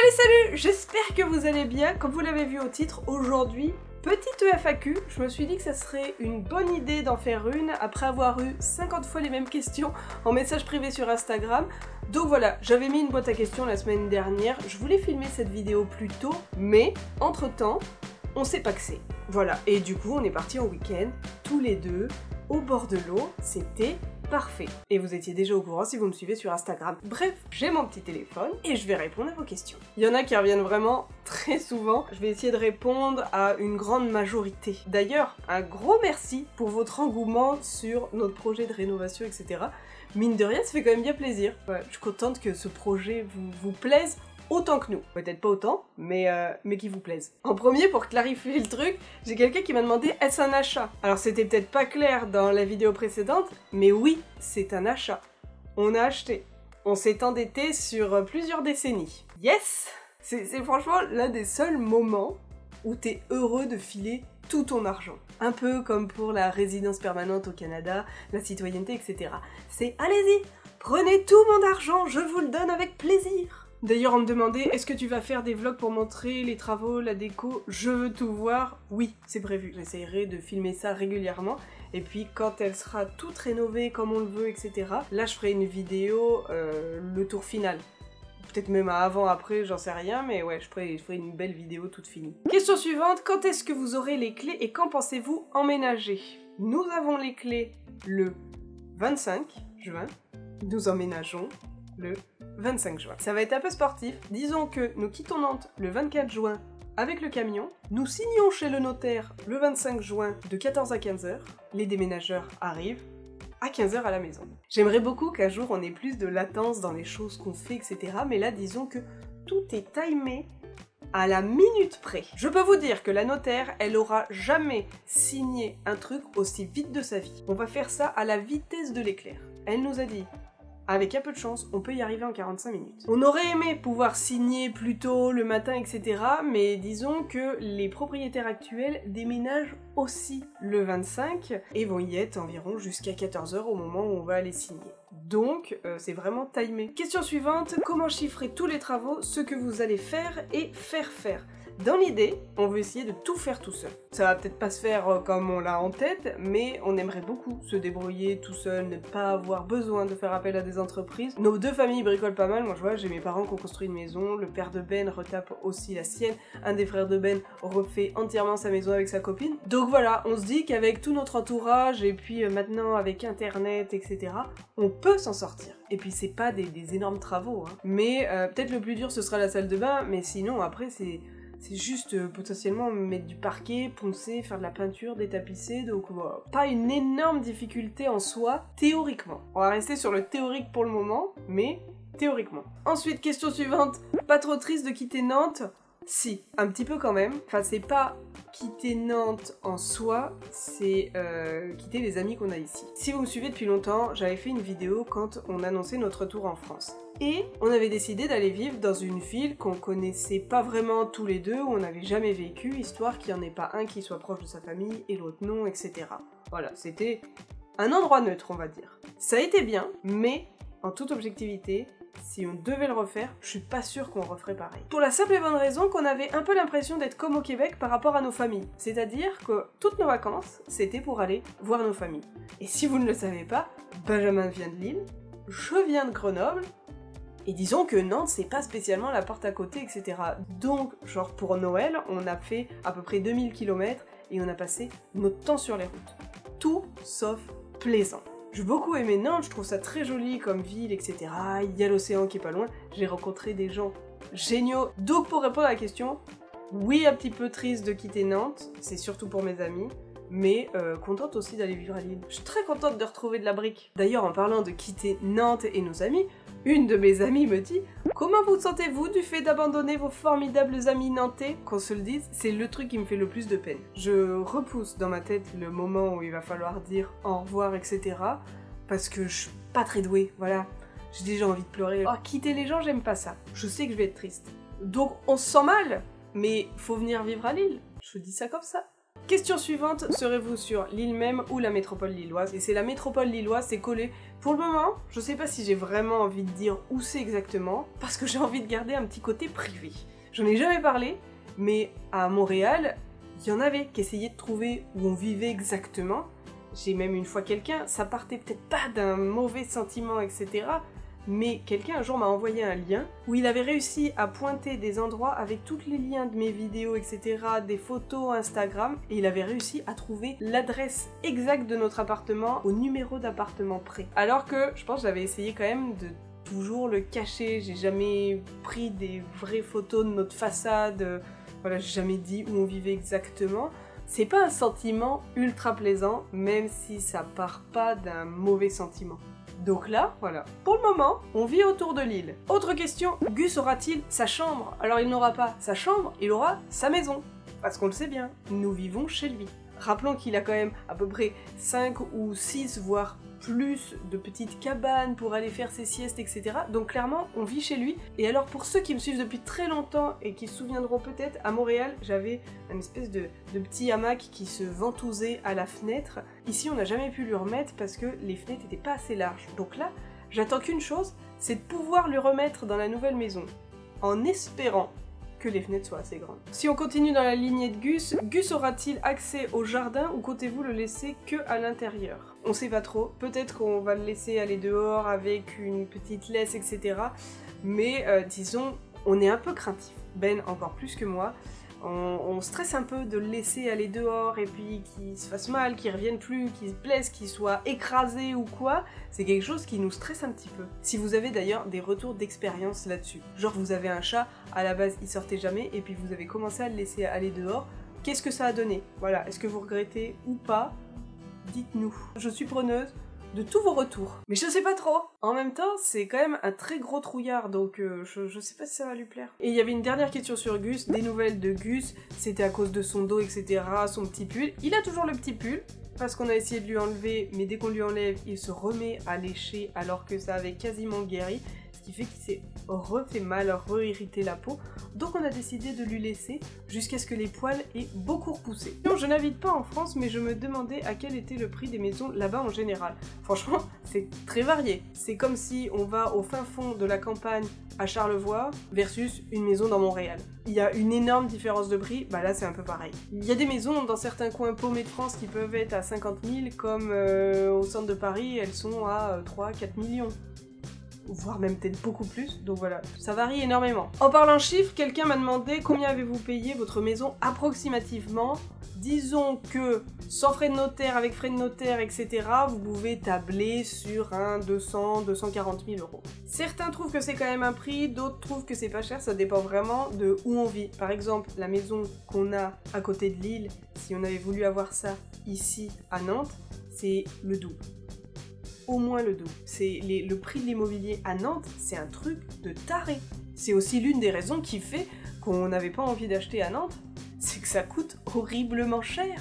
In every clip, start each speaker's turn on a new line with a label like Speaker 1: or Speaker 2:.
Speaker 1: Salut, j'espère que vous allez bien. Comme vous l'avez vu au titre, aujourd'hui, petite FAQ. Je me suis dit que ça serait une bonne idée d'en faire une après avoir eu 50 fois les mêmes questions en message privé sur Instagram. Donc voilà, j'avais mis une boîte à questions la semaine dernière. Je voulais filmer cette vidéo plus tôt, mais entre-temps, on s'est paxé. Voilà, et du coup, on est parti en week-end, tous les deux, au bord de l'eau. C'était parfait. Et vous étiez déjà au courant si vous me suivez sur Instagram. Bref, j'ai mon petit téléphone et je vais répondre à vos questions. Il y en a qui reviennent vraiment très souvent. Je vais essayer de répondre à une grande majorité. D'ailleurs, un gros merci pour votre engouement sur notre projet de rénovation, etc. Mine de rien, ça fait quand même bien plaisir. Ouais, je suis contente que ce projet vous plaise autant que nous. Peut-être pas autant, mais qui vous plaise. En premier, pour clarifier le truc, j'ai quelqu'un qui m'a demandé « Est-ce un achat ?» Alors c'était peut-être pas clair dans la vidéo précédente, mais oui, c'est un achat. On a acheté. On s'est endetté sur plusieurs décennies. Yes! C'est franchement l'un des seuls moments où t'es heureux de filer tout ton argent. Un peu comme pour la résidence permanente au Canada, la citoyenneté, etc. C'est « Allez-y, prenez tout mon argent, je vous le donne avec plaisir !» D'ailleurs, on me demandait, est-ce que tu vas faire des vlogs pour montrer les travaux, la déco? Je veux tout voir. Oui, c'est prévu. J'essaierai de filmer ça régulièrement. Et puis, quand elle sera toute rénovée comme on le veut, etc., là, je ferai une vidéo, le tour final. Peut-être même avant, après, j'en sais rien, mais ouais, je ferai une belle vidéo toute finie. Question suivante, quand est-ce que vous aurez les clés et quand pensez-vous emménager? Nous avons les clés le 25 juin. Nous emménageons le 25 juin. Ça va être un peu sportif. Disons que nous quittons Nantes le 24 juin avec le camion. Nous signons chez le notaire le 25 juin de 14 à 15h. Les déménageurs arrivent à 15h à la maison. J'aimerais beaucoup qu'un jour on ait plus de latence dans les choses qu'on fait, etc. Mais là, disons que tout est timé à la minute près. Je peux vous dire que la notaire, elle aura jamais signé un truc aussi vite de sa vie. On va faire ça à la vitesse de l'éclair. Elle nous a dit: avec un peu de chance, on peut y arriver en 45 minutes. On aurait aimé pouvoir signer plus tôt le matin, etc. Mais disons que les propriétaires actuels déménagent aussi le 25 et vont y être environ jusqu'à 14h au moment où on va aller signer. Donc, c'est vraiment timé. Question suivante, comment chiffrer tous les travaux, ce que vous allez faire et faire? Dans l'idée, on veut essayer de tout faire tout seul. Ça va peut-être pas se faire comme on l'a en tête, mais on aimerait beaucoup se débrouiller tout seul, ne pas avoir besoin de faire appel à des entreprises. Nos deux familles bricolent pas mal. Moi, je vois, j'ai mes parents qui ont construit une maison, le père de Ben retape aussi la sienne, un des frères de Ben refait entièrement sa maison avec sa copine. Donc voilà, on se dit qu'avec tout notre entourage, et puis maintenant avec Internet, etc., on peut s'en sortir. Et puis c'est pas des énormes travaux, hein. Mais peut-être le plus dur, ce sera la salle de bain, mais sinon, après, c'est juste potentiellement mettre du parquet, poncer, faire de la peinture, détapisser, donc voilà. Pas une énorme difficulté en soi, théoriquement. On va rester sur le théorique pour le moment, mais théoriquement. Ensuite, question suivante, pas trop triste de quitter Nantes? Si, un petit peu quand même. Enfin, c'est pas quitter Nantes en soi, c'est quitter les amis qu'on a ici. Si vous me suivez depuis longtemps, j'avais fait une vidéo quand on annonçait notre retour en France. Et on avait décidé d'aller vivre dans une ville qu'on connaissait pas vraiment tous les deux, où on n'avait jamais vécu, histoire qu'il n'y en ait pas un qui soit proche de sa famille et l'autre non, etc. Voilà, c'était un endroit neutre, on va dire. Ça a été bien, mais en toute objectivité, si on devait le refaire, je suis pas sûre qu'on referait pareil. Pour la simple et bonne raison qu'on avait un peu l'impression d'être comme au Québec par rapport à nos familles. C'est-à-dire que toutes nos vacances, c'était pour aller voir nos familles. Et si vous ne le savez pas, Benjamin vient de Lille, je viens de Grenoble, et disons que Nantes, c'est pas spécialement la porte à côté, etc. Donc, genre pour Noël, on a fait à peu près 2000 km et on a passé notre temps sur les routes. Tout sauf plaisant. J'ai beaucoup aimé Nantes, je trouve ça très joli comme ville, etc. Il y a l'océan qui est pas loin, j'ai rencontré des gens géniaux. Donc pour répondre à la question, oui, un petit peu triste de quitter Nantes, c'est surtout pour mes amis, mais contente aussi d'aller vivre à Lille. Je suis très contente de retrouver de la brique. D'ailleurs, en parlant de quitter Nantes et nos amis, une de mes amies me dit « Comment vous sentez-vous du fait d'abandonner vos formidables amis nantais ?» Qu'on se le dise, c'est le truc qui me fait le plus de peine. Je repousse dans ma tête le moment où il va falloir dire au revoir, etc. Parce que je suis pas très douée, voilà. J'ai déjà envie de pleurer. Oh, quitter les gens, j'aime pas ça. Je sais que je vais être triste. Donc on se sent mal, mais faut venir vivre à Lille. Je vous dis ça comme ça. Question suivante, serez-vous sur l'île même ou la métropole lilloise? Et c'est la métropole lilloise, c'est collé. Pour le moment, je sais pas si j'ai vraiment envie de dire où c'est exactement, parce que j'ai envie de garder un petit côté privé. J'en ai jamais parlé, mais à Montréal, il y en avait qui essayaient de trouver où on vivait exactement. J'ai même une fois quelqu'un, ça partait peut-être pas d'un mauvais sentiment, etc. Mais quelqu'un un jour m'a envoyé un lien où il avait réussi à pointer des endroits avec tous les liens de mes vidéos, etc., des photos Instagram, et il avait réussi à trouver l'adresse exacte de notre appartement au numéro d'appartement près. Alors que je pense que j'avais essayé quand même de toujours le cacher, j'ai jamais pris des vraies photos de notre façade, voilà, j'ai jamais dit où on vivait exactement. C'est pas un sentiment ultra plaisant, même si ça part pas d'un mauvais sentiment. Donc là, voilà. Pour le moment, on vit autour de l'île. Autre question, Gus aura-t-il sa chambre? Alors il n'aura pas sa chambre, il aura sa maison. Parce qu'on le sait bien, nous vivons chez lui. Rappelons qu'il a quand même à peu près 5 ou 6, voire plus de petites cabanes pour aller faire ses siestes, etc. Donc clairement, on vit chez lui. Et alors pour ceux qui me suivent depuis très longtemps et qui se souviendront peut-être, à Montréal, j'avais une espèce de petit hamac qui se ventousait à la fenêtre. Ici, on n'a jamais pu lui remettre parce que les fenêtres n'étaient pas assez larges. Donc là, j'attends qu'une chose, c'est de pouvoir le remettre dans la nouvelle maison. En espérant que les fenêtres soient assez grandes. Si on continue dans la lignée de Gus, Gus aura-t-il accès au jardin ou comptez-vous le laisser que à l'intérieur? On sait pas trop, peut-être qu'on va le laisser aller dehors avec une petite laisse, etc. Mais disons, on est un peu craintif. Ben encore plus que moi. On stresse un peu de le laisser aller dehors et puis qu'il se fasse mal, qu'il revienne plus, qu'il se blesse, qu'il soit écrasé ou quoi, c'est quelque chose qui nous stresse un petit peu. Si vous avez d'ailleurs des retours d'expérience là-dessus, genre vous avez un chat, à la base il sortait jamais et puis vous avez commencé à le laisser aller dehors, qu'est-ce que ça a donné? Voilà, est-ce que vous regrettez ou pas? Dites-nous. Je suis preneuse de tous vos retours. Mais je sais pas trop. En même temps, c'est quand même un très gros trouillard, donc je sais pas si ça va lui plaire. Et il y avait une dernière question sur Gus, des nouvelles de Gus, c'était à cause de son dos, etc., son petit pull. Il a toujours le petit pull, parce qu'on a essayé de lui enlever, mais dès qu'on lui enlève, il se remet à lécher alors que ça avait quasiment guéri, ce qui fait qu'il s'est refait mal, re-irrité la peau. Donc on a décidé de lui laisser jusqu'à ce que les poils aient beaucoup repoussé. Non, je n'habite pas en France, mais je me demandais à quel était le prix des maisons là-bas en général. Franchement, c'est très varié. C'est comme si on va au fin fond de la campagne à Charlevoix versus une maison dans Montréal. Il y a une énorme différence de prix, bah là c'est un peu pareil. Il y a des maisons dans certains coins paumés de France qui peuvent être à 50 000, comme au centre de Paris, elles sont à 3-4 millions. Voire même peut-être beaucoup plus, donc voilà, ça varie énormément. En parlant chiffres, quelqu'un m'a demandé combien avez-vous payé votre maison approximativement. Disons que, sans frais de notaire, avec frais de notaire, etc., vous pouvez tabler sur un 200-240 000 euros. Certains trouvent que c'est quand même un prix, d'autres trouvent que c'est pas cher, ça dépend vraiment de où on vit. Par exemple, la maison qu'on a à côté de Lille, si on avait voulu avoir ça ici à Nantes, c'est le double. Au moins le double. Le prix de l'immobilier à Nantes, c'est un truc de taré. C'est aussi l'une des raisons qui fait qu'on n'avait pas envie d'acheter à Nantes, c'est que ça coûte horriblement cher.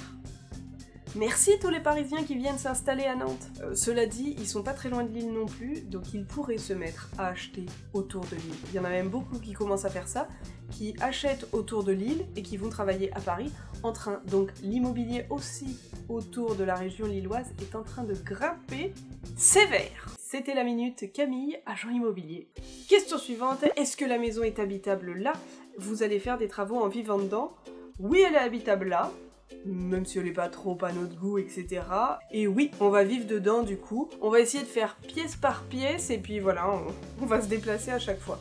Speaker 1: Merci tous les Parisiens qui viennent s'installer à Nantes. Cela dit, ils sont pas très loin de Lille non plus, donc ils pourraient se mettre à acheter autour de Lille. Il y en a même beaucoup qui commencent à faire ça, qui achètent autour de Lille et qui vont travailler à Paris en train. Donc l'immobilier aussi autour de la région lilloise est en train de grimper sévère. C'était la minute Camille, agent immobilier. Question suivante, est-ce que la maison est habitable là? Vous allez faire des travaux en vivant dedans? Oui, elle est habitable là, même si elle n'est pas trop à notre goût, etc. Et oui, on va vivre dedans du coup. On va essayer de faire pièce par pièce et puis voilà, on va se déplacer à chaque fois.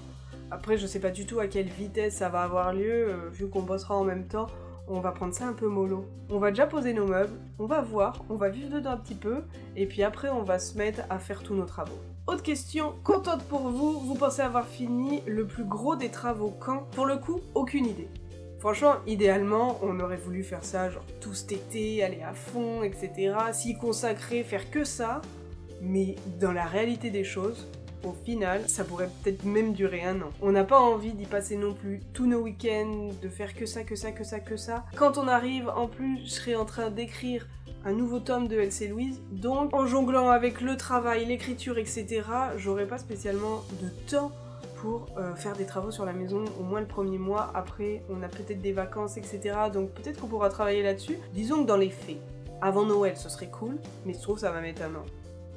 Speaker 1: Après, je sais pas du tout à quelle vitesse ça va avoir lieu, vu qu'on bossera en même temps. On va prendre ça un peu mollo. On va déjà poser nos meubles, on va voir, on va vivre dedans un petit peu, et puis après on va se mettre à faire tous nos travaux. Autre question, contente pour vous, vous pensez avoir fini le plus gros des travaux quand? Pour le coup, aucune idée. Franchement, idéalement, on aurait voulu faire ça genre tout cet été, aller à fond, etc. S'y consacrer, faire que ça, mais dans la réalité des choses, au final, ça pourrait peut-être même durer 1 an. On n'a pas envie d'y passer non plus tous nos week-ends, de faire que ça, que ça, que ça, que ça. Quand on arrive, en plus, je serai en train d'écrire un nouveau tome de Elsie Louise, donc en jonglant avec le travail, l'écriture, etc., j'aurais pas spécialement de temps pour faire des travaux sur la maison au moins le premier mois. Après, on a peut-être des vacances, etc. Donc peut-être qu'on pourra travailler là-dessus. Disons que dans les faits, avant Noël, ce serait cool, mais je trouve que ça va mettre 1 an.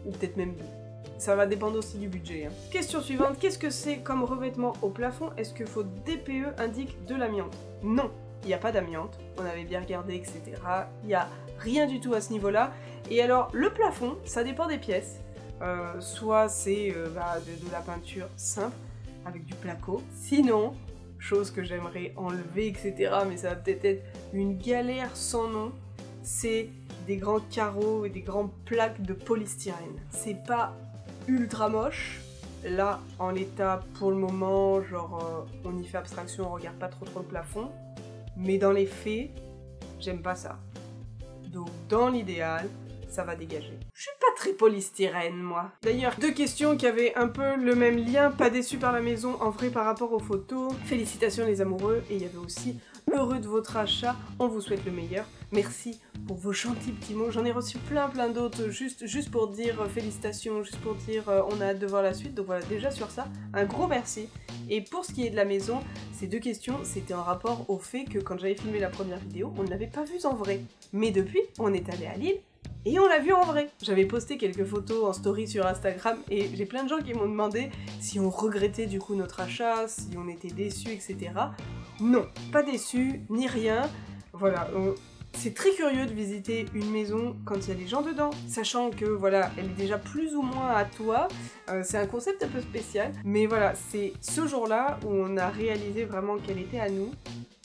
Speaker 1: Ou peut-être même 2. Ça va dépendre aussi du budget. Hein. Question suivante, qu'est-ce que c'est comme revêtement au plafond? Est-ce que votre DPE indique de l'amiante? Non, il n'y a pas d'amiante, on avait bien regardé, etc. Il n'y a rien du tout à ce niveau-là. Et alors, le plafond, ça dépend des pièces. Soit c'est de la peinture simple, avec du placo. Sinon, chose que j'aimerais enlever, etc. Mais ça va peut-être être une galère sans nom, c'est des grands carreaux et des grandes plaques de polystyrène. C'est pas ultra moche. Là, en l'état, pour le moment, genre, on y fait abstraction, on regarde pas trop le plafond. Mais dans les faits, j'aime pas ça. Donc, dans l'idéal, ça va dégager. Je suis pas très polystyrène, moi. D'ailleurs, 2 questions qui avaient un peu le même lien. Pas déçu par la maison, en vrai, par rapport aux photos. Félicitations les amoureux. Et il y avait aussi heureux de votre achat. On vous souhaite le meilleur. Merci pour vos gentils petits mots. J'en ai reçu plein d'autres juste pour dire félicitations, juste pour dire on a hâte de voir la suite. Donc voilà, déjà sur ça, un gros merci. Et pour ce qui est de la maison, ces 2 questions, c'était en rapport au fait que quand j'avais filmé la première vidéo, on ne l'avait pas vue en vrai. Mais depuis, on est allé à Lille et on l'a vue en vrai. J'avais posté quelques photos en story sur Instagram et j'ai plein de gens qui m'ont demandé si on regrettait du coup notre achat, si on était déçus, etc. Non, pas déçus, ni rien. Voilà, c'est très curieux de visiter une maison quand il y a des gens dedans, sachant que voilà, elle est déjà plus ou moins à toi. C'est un concept un peu spécial, mais voilà, c'est ce jour-là où on a réalisé vraiment qu'elle était à nous,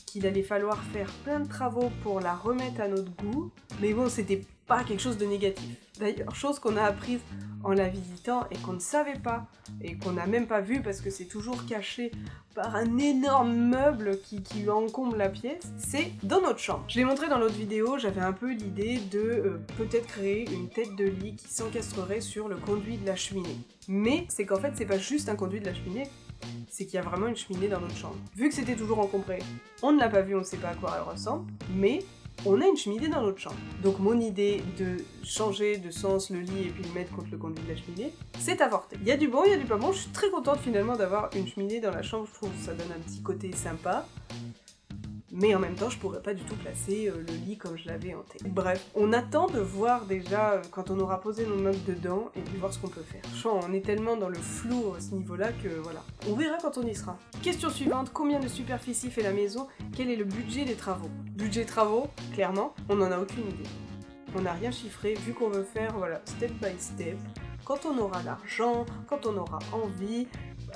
Speaker 1: qu'il allait falloir faire plein de travaux pour la remettre à notre goût, mais bon, c'était pas quelque chose de négatif. D'ailleurs, chose qu'on a apprise en la visitant et qu'on ne savait pas, et qu'on n'a même pas vu parce que c'est toujours caché par un énorme meuble qui encombre la pièce, c'est dans notre chambre. Je l'ai montré dans l'autre vidéo, j'avais un peu l'idée de peut-être créer une tête de lit qui s'encastrerait sur le conduit de la cheminée. Mais c'est qu'en fait, c'est pas juste un conduit de la cheminée, c'est qu'il y a vraiment une cheminée dans notre chambre. Vu que c'était toujours encombré, on ne l'a pas vu, on ne sait pas à quoi elle ressemble, mais on a une cheminée dans notre chambre. Donc mon idée de changer de sens le lit et puis le mettre contre le conduit de la cheminée, c'est avorté. Il y a du bon, il y a du pas bon, je suis très contente finalement d'avoir une cheminée dans la chambre, je trouve que ça donne un petit côté sympa. Mais en même temps, je pourrais pas du tout placer le lit comme je l'avais en tête. Bref, on attend de voir déjà quand on aura posé nos meubles dedans et puis voir ce qu'on peut faire. Franchement, on est tellement dans le flou à ce niveau-là que voilà. On verra quand on y sera. Question suivante, combien de superficie fait la maison? Quel est le budget des travaux? Budget travaux, clairement, on n'en a aucune idée. On n'a rien chiffré, vu qu'on veut faire, voilà, step by step. Quand on aura l'argent, quand on aura envie.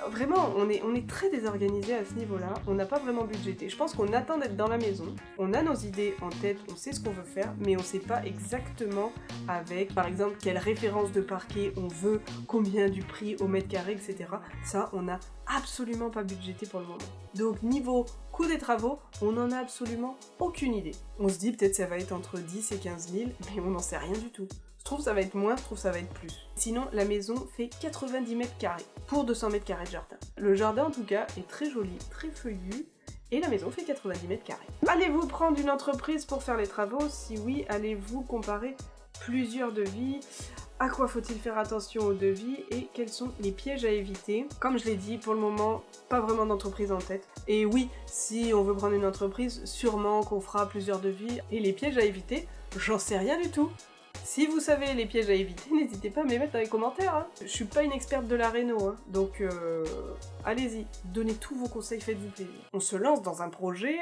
Speaker 1: Vraiment, on est très désorganisé à ce niveau-là, on n'a pas vraiment budgété. Je pense qu'on attend d'être dans la maison, on a nos idées en tête, on sait ce qu'on veut faire, mais on sait pas exactement avec, par exemple, quelle référence de parquet on veut, combien du prix au mètre carré, etc. Ça, on n'a absolument pas budgété pour le moment. Donc niveau coût des travaux, on n'en a absolument aucune idée. On se dit peut-être ça va être entre 10 et 15 000, mais on n'en sait rien du tout. Je trouve ça va être moins, je trouve ça va être plus. Sinon, la maison fait 90 mètres carrés pour 200 mètres carrés de jardin. Le jardin, en tout cas, est très joli, très feuillu, et la maison fait 90 mètres carrés. Allez-vous prendre une entreprise pour faire les travaux? Si oui, allez-vous comparer plusieurs devis? À quoi faut-il faire attention aux devis et quels sont les pièges à éviter? Comme je l'ai dit, pour le moment, pas vraiment d'entreprise en tête. Et oui, si on veut prendre une entreprise, sûrement qu'on fera plusieurs devis. Et les pièges à éviter, j'en sais rien du tout. Si vous savez les pièges à éviter, n'hésitez pas à me les mettre dans les commentaires. Hein. Je suis pas une experte de la réno, hein. Donc allez-y, donnez tous vos conseils, faites-vous plaisir. On se lance dans un projet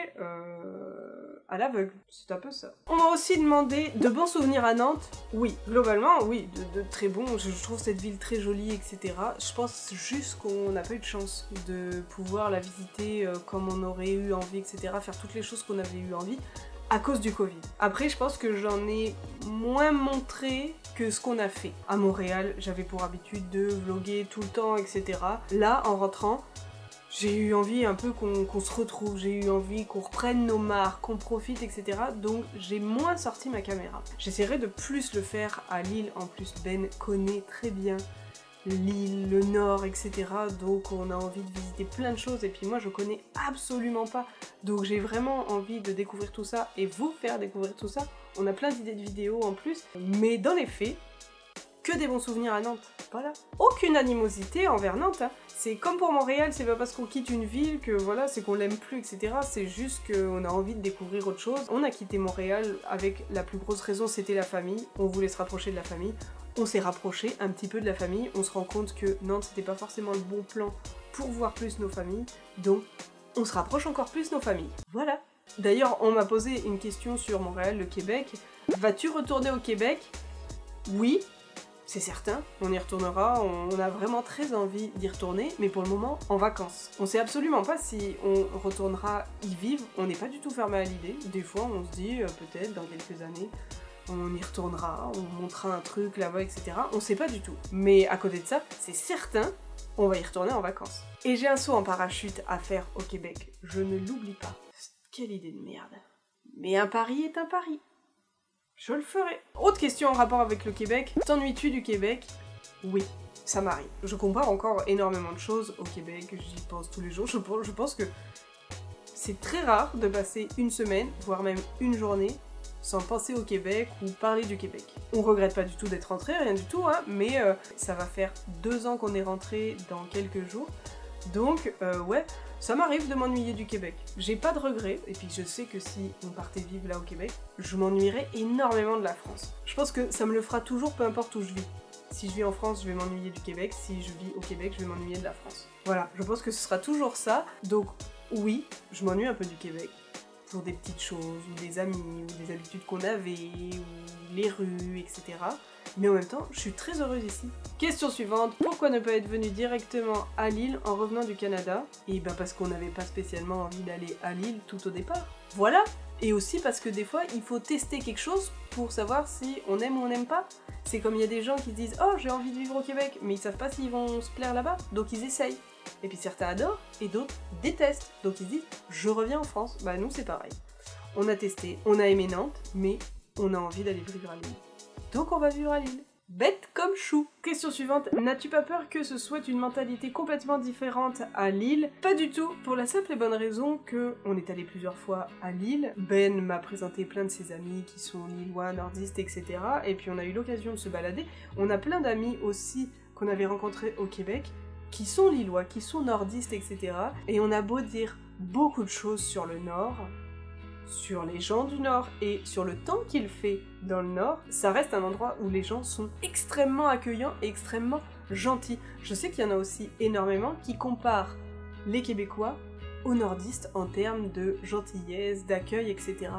Speaker 1: à l'aveugle, c'est un peu ça. On m'a aussi demandé de bons souvenirs à Nantes. Oui, globalement, oui, de très bons. Je trouve cette ville très jolie, etc. Je pense juste qu'on n'a pas eu de chance de pouvoir la visiter comme on aurait eu envie, etc. Faire toutes les choses qu'on avait eu envie. À cause du Covid. Après, je pense que j'en ai moins montré que ce qu'on a fait. À Montréal, j'avais pour habitude de vlogger tout le temps, etc. Là, en rentrant, j'ai eu envie un peu qu'on se retrouve, j'ai eu envie qu'on reprenne nos marques, qu'on profite, etc. Donc j'ai moins sorti ma caméra. J'essaierai de plus le faire à Lille. En plus, Ben connaît très bien l'île, le nord, etc. Donc on a envie de visiter plein de choses et puis moi je connais absolument pas. Donc j'ai vraiment envie de découvrir tout ça et vous faire découvrir tout ça. On a plein d'idées de vidéos en plus, mais dans les faits, que des bons souvenirs à Nantes. Voilà. Aucune animosité envers Nantes, hein. C'est comme pour Montréal, c'est pas parce qu'on quitte une ville que voilà, c'est qu'on l'aime plus, etc. C'est juste qu'on a envie de découvrir autre chose. On a quitté Montréal avec la plus grosse raison, c'était la famille. On voulait se rapprocher de la famille. On s'est rapproché un petit peu de la famille. On se rend compte que Nantes, c'était pas forcément le bon plan pour voir plus nos familles. Donc, on se rapproche encore plus nos familles. Voilà. D'ailleurs, on m'a posé une question sur Montréal, le Québec. Vas-tu retourner au Québec? Oui. C'est certain, on y retournera, on a vraiment très envie d'y retourner, mais pour le moment, en vacances. On sait absolument pas si on retournera y vivre, on n'est pas du tout fermé à l'idée. Des fois, on se dit, peut-être, dans quelques années, on y retournera, on montera un truc là-bas, etc. On sait pas du tout. Mais à côté de ça, c'est certain, on va y retourner en vacances. Et j'ai un saut en parachute à faire au Québec, je ne l'oublie pas. Quelle idée de merde. Mais un pari est un pari. Je le ferai. Autre question en rapport avec le Québec. T'ennuies-tu du Québec? Oui, ça m'arrive. Je compare encore énormément de choses au Québec, j'y pense tous les jours. Je pense que c'est très rare de passer une semaine, voire même une journée, sans penser au Québec ou parler du Québec. On regrette pas du tout d'être rentré, rien du tout, hein, mais ça va faire 2 ans qu'on est rentré dans quelques jours. Donc, ouais, ça m'arrive de m'ennuyer du Québec. J'ai pas de regrets, et puis je sais que si on partait vivre là au Québec, je m'ennuierais énormément de la France. Je pense que ça me le fera toujours, peu importe où je vis. Si je vis en France, je vais m'ennuyer du Québec. Si je vis au Québec, je vais m'ennuyer de la France. Voilà, je pense que ce sera toujours ça. Donc, oui, je m'ennuie un peu du Québec. Pour des petites choses, ou des amis, ou des habitudes qu'on avait, ou les rues, etc. Mais en même temps, je suis très heureuse ici. Question suivante, pourquoi ne pas être venu directement à Lille en revenant du Canada? Et ben parce qu'on n'avait pas spécialement envie d'aller à Lille tout au départ. Voilà. Et aussi parce que des fois, il faut tester quelque chose pour savoir si on aime ou on n'aime pas. C'est comme il y a des gens qui disent « Oh, j'ai envie de vivre au Québec », mais ils savent pas s'ils vont se plaire là-bas, donc ils essayent. Et puis certains adorent, et d'autres détestent. Donc ils disent « Je reviens en France ». Bah nous, c'est pareil. On a testé, on a aimé Nantes, mais on a envie d'aller vivre à Lille. Donc on va vivre à Lille. Bête comme chou. Question suivante, n'as-tu pas peur que ce soit une mentalité complètement différente à Lille? Pas du tout, pour la simple et bonne raison que on est allé plusieurs fois à Lille. Ben m'a présenté plein de ses amis qui sont lillois, nordistes, etc. Et puis on a eu l'occasion de se balader. On a plein d'amis aussi qu'on avait rencontrés au Québec, qui sont lillois, qui sont nordistes, etc. Et on a beau dire beaucoup de choses sur le Nord, sur les gens du Nord et sur le temps qu'il fait dans le Nord, ça reste un endroit où les gens sont extrêmement accueillants et extrêmement gentils. Je sais qu'il y en a aussi énormément qui comparent les Québécois aux nordistes en termes de gentillesse, d'accueil, etc.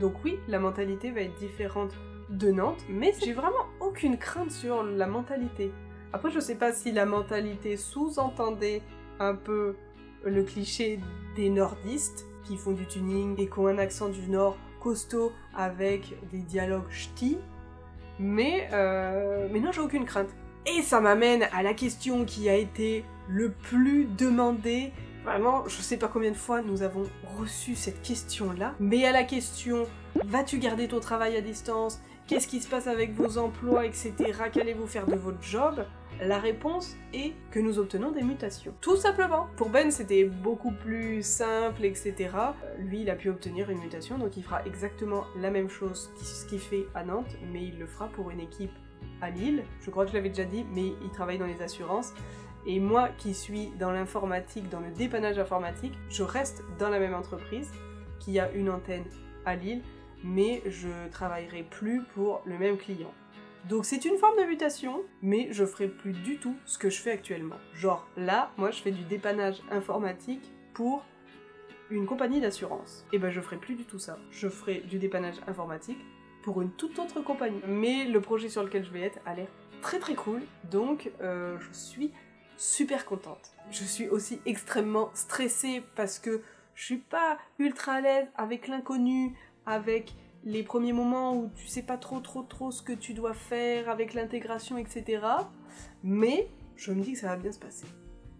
Speaker 1: Donc oui, la mentalité va être différente de Nantes, mais j'ai vraiment aucune crainte sur la mentalité. Après, je sais pas si la mentalité sous-entendait un peu le cliché des nordistes, qui font du tuning et qui ont un accent du Nord costaud avec des dialogues ch'tis, mais non, j'ai aucune crainte. Et ça m'amène à la question qui a été le plus demandée. Vraiment, je sais pas combien de fois nous avons reçu cette question-là, mais à la question « Vas-tu garder ton travail à distance? Qu'est-ce qui se passe avec vos emplois, etc. Qu'allez-vous faire de votre job ?» La réponse est que nous obtenons des mutations. Tout simplement. Pour Ben, c'était beaucoup plus simple, etc. Lui, il a pu obtenir une mutation, donc il fera exactement la même chose qu'il fait à Nantes, mais il le fera pour une équipe à Lille. Je crois que je l'avais déjà dit, mais il travaille dans les assurances. Et moi, qui suis dans l'informatique, dans le dépannage informatique, je reste dans la même entreprise, qui a une antenne à Lille, mais je travaillerai plus pour le même client. Donc c'est une forme de mutation, mais je ferai plus du tout ce que je fais actuellement. Genre là, moi je fais du dépannage informatique pour une compagnie d'assurance. Et ben je ferai plus du tout ça. Je ferai du dépannage informatique pour une toute autre compagnie. Mais le projet sur lequel je vais être a l'air très très cool, donc je suis super contente. Je suis aussi extrêmement stressée parce que je suis pas ultra à l'aise avec l'inconnu, avec les premiers moments où tu sais pas trop ce que tu dois faire avec l'intégration, etc. Mais je me dis que ça va bien se passer.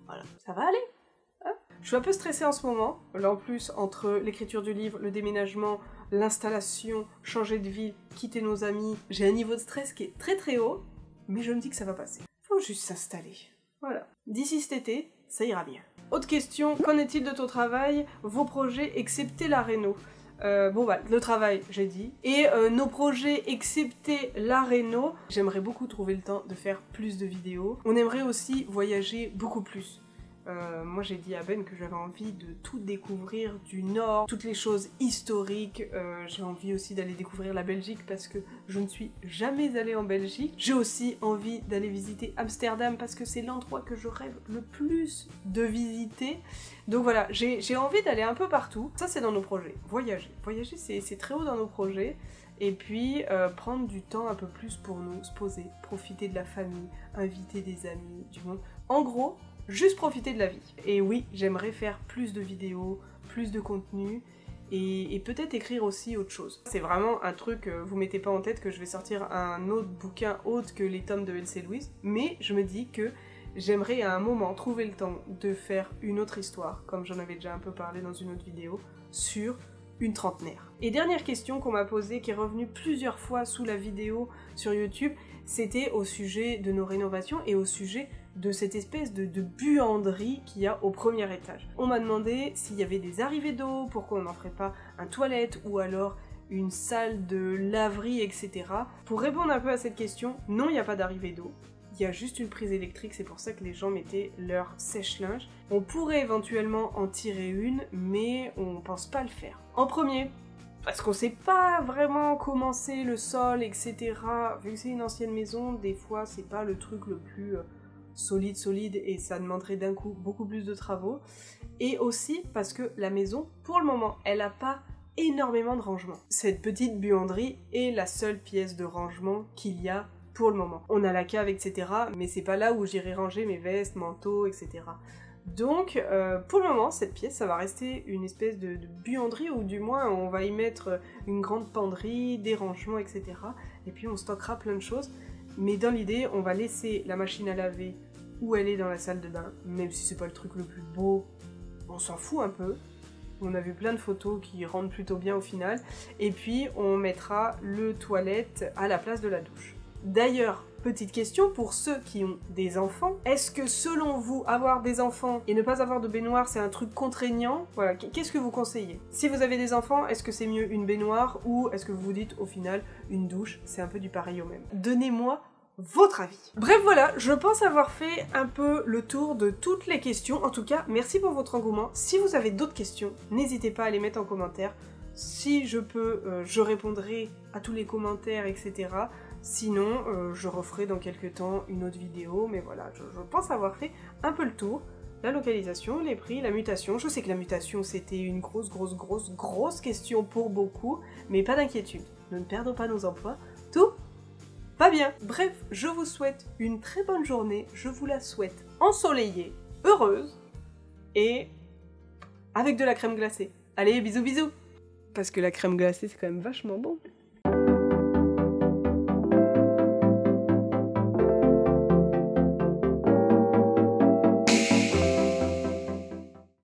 Speaker 1: Voilà, ça va aller. Hein, je suis un peu stressée en ce moment. Là en plus, entre l'écriture du livre, le déménagement, l'installation, changer de ville, quitter nos amis, j'ai un niveau de stress qui est très très haut, mais je me dis que ça va passer. Faut juste s'installer. Voilà. D'ici cet été, ça ira bien. Autre question, qu'en est-il de ton travail, vos projets, excepté la réno? Bon bah, le travail, j'ai dit. Et nos projets, excepté la réno, j'aimerais beaucoup trouver le temps de faire plus de vidéos. On aimerait aussi voyager beaucoup plus. Moi j'ai dit à Ben que j'avais envie de tout découvrir du Nord, toutes les choses historiques. J'ai envie aussi d'aller découvrir la Belgique parce que je ne suis jamais allée en Belgique. J'ai aussi envie d'aller visiter Amsterdam parce que c'est l'endroit que je rêve le plus de visiter. Donc voilà, j'ai envie d'aller un peu partout. Ça c'est dans nos projets. Voyager. Voyager c'est très haut dans nos projets. Et puis prendre du temps un peu plus pour nous, se poser, profiter de la famille, inviter des amis, du monde. En gros, juste profiter de la vie. Et oui, j'aimerais faire plus de vidéos, plus de contenu, et peut-être écrire aussi autre chose. C'est vraiment un truc, vous mettez pas en tête que je vais sortir un autre bouquin autre que les tomes de Else et Louise, mais je me dis que j'aimerais à un moment trouver le temps de faire une autre histoire, comme j'en avais déjà un peu parlé dans une autre vidéo, sur une trentenaire. Et dernière question qu'on m'a posée, qui est revenue plusieurs fois sous la vidéo sur YouTube, c'était au sujet de nos rénovations et au sujet de cette espèce de buanderie qu'il y a au premier étage. On m'a demandé s'il y avait des arrivées d'eau, pourquoi on n'en ferait pas un toilette ou alors une salle de laverie, etc. Pour répondre un peu à cette question, non, il n'y a pas d'arrivée d'eau. Il y a juste une prise électrique, c'est pour ça que les gens mettaient leur sèche-linge. On pourrait éventuellement en tirer une, mais on pense pas le faire. En premier, parce qu'on sait pas vraiment comment c'est le sol, etc. Vu que c'est une ancienne maison, des fois c'est pas le truc le plus solide et ça demanderait d'un coup beaucoup plus de travaux. Et aussi parce que la maison, pour le moment, elle a pas énormément de rangement. Cette petite buanderie est la seule pièce de rangement qu'il y a pour le moment. On a la cave, etc. mais c'est pas là où j'irai ranger mes vestes, manteaux, etc. Donc, pour le moment, cette pièce, ça va rester une espèce de buanderie, ou du moins, on va y mettre une grande penderie, des rangements, etc. Et puis, on stockera plein de choses. Mais dans l'idée, on va laisser la machine à laver où elle est dans la salle de bain, même si c'est pas le truc le plus beau, on s'en fout un peu. On a vu plein de photos qui rendent plutôt bien au final. Et puis, on mettra le toilette à la place de la douche. D'ailleurs, petite question pour ceux qui ont des enfants, est-ce que selon vous, avoir des enfants et ne pas avoir de baignoire, c'est un truc contraignant? Voilà, qu'est-ce que vous conseillez? Si vous avez des enfants, est-ce que c'est mieux une baignoire ou est-ce que vous vous dites au final une douche, c'est un peu du pareil au même? Donnez-moi votre avis. Bref voilà, je pense avoir fait un peu le tour de toutes les questions. En tout cas, merci pour votre engouement. Si vous avez d'autres questions, n'hésitez pas à les mettre en commentaire. Si je peux, je répondrai à tous les commentaires, etc. Sinon, je referai dans quelques temps une autre vidéo. Mais voilà, je pense avoir fait un peu le tour. La localisation, les prix, la mutation. Je sais que la mutation, c'était une grosse question pour beaucoup. Mais pas d'inquiétude, nous ne perdons pas nos emplois. Tout va bien. Bref, je vous souhaite une très bonne journée. Je vous la souhaite ensoleillée, heureuse et avec de la crème glacée. Allez, bisous bisous! Parce que la crème glacée, c'est quand même vachement bon.